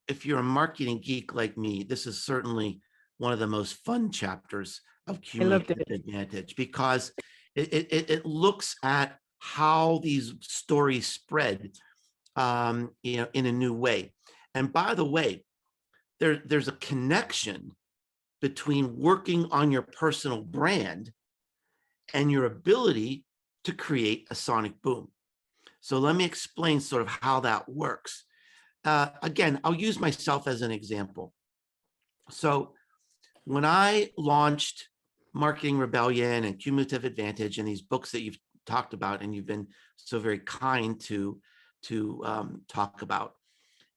if you're a marketing geek like me, this is certainly one of the most fun chapters of I loved Cumulative it. Advantage, because it looks at how these stories spread, in a new way. And by the way, there's a connection between working on your personal brand and your ability to create a sonic boom. So let me explain sort of how that works. Again, I'll use myself as an example. So when I launched Marketing Rebellion and Cumulative Advantage and these books that you've talked about and you've been so very kind to talk about,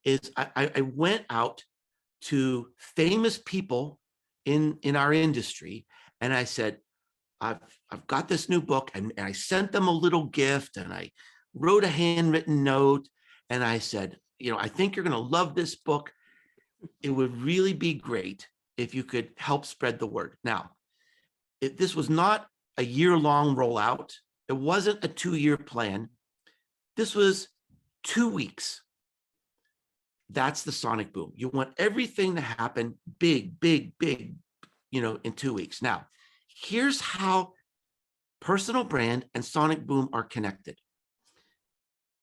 is I went out to famous people in our industry, and I said, I've got this new book, and I sent them a little gift, and I wrote a handwritten note, and I said, I think you're going to love this book. It would really be great if you could help spread the word. Now, this was not a year-long rollout. It wasn't a 2-year plan. This was 2 weeks. That's the sonic boom. You want everything to happen big, big, big, in 2 weeks. Now, here's how personal brand and sonic boom are connected.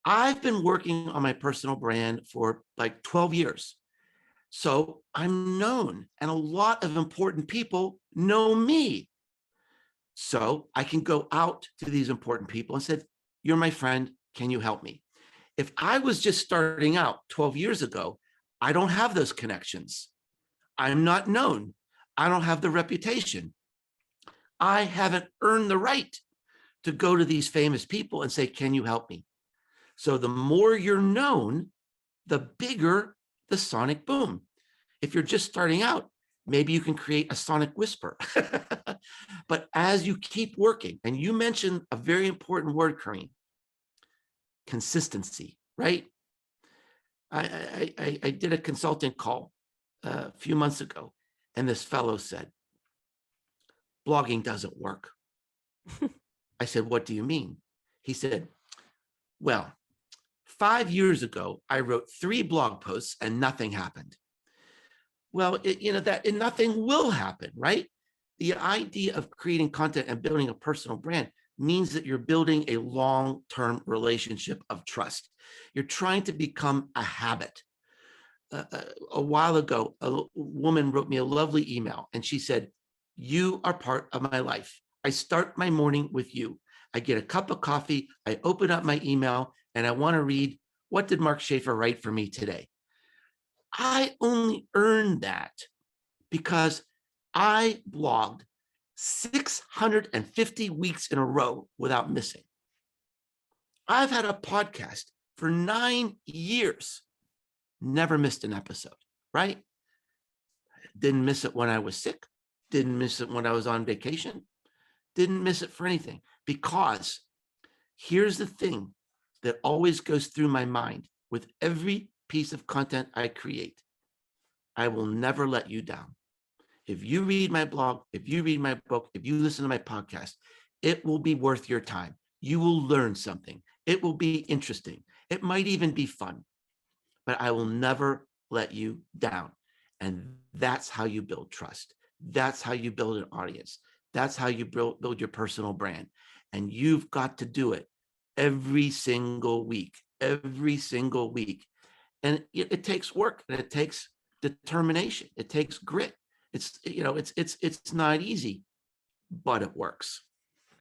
I've been working on my personal brand for like 12 years. So I'm known, and a lot of important people know me. So I can go out to these important people and said, you're my friend, can you help me? If I was just starting out 12 years ago, I don't have those connections. I'm not known. I don't have the reputation. I haven't earned the right to go to these famous people and say, can you help me? So the more you're known, the bigger the sonic boom. If you're just starting out, maybe you can create a sonic whisper. But as you keep working, and you mentioned a very important word, Kareem, consistency, right? I did a consulting call a few months ago, and this fellow said, blogging doesn't work. I said, what do you mean? He said, well, 5 years ago, I wrote 3 blog posts and nothing happened. Well, nothing will happen, right? The idea of creating content and building a personal brand means that you're building a long-term relationship of trust. You're trying to become a habit. A while ago, a woman wrote me a lovely email, and she said, you are part of my life. I start my morning with you. I get a cup of coffee, I open up my email, and I want to read, what did Mark Schaefer write for me today? I only earned that because I blogged 650 weeks in a row without missing. I've had a podcast for 9 years, never missed an episode, right? Didn't miss it when I was sick, didn't miss it when I was on vacation, didn't miss it for anything, because here's the thing that always goes through my mind with every piece of content I create. I will never let you down. If you read my blog, if you read my book, if you listen to my podcast, it will be worth your time. You will learn something. It will be interesting. It might even be fun, but I will never let you down. And that's how you build trust. That's how you build an audience. That's how you build your personal brand. And you've got to do it every single week, every single week. And it takes work, and it takes determination. It takes grit. It's not easy, but it works.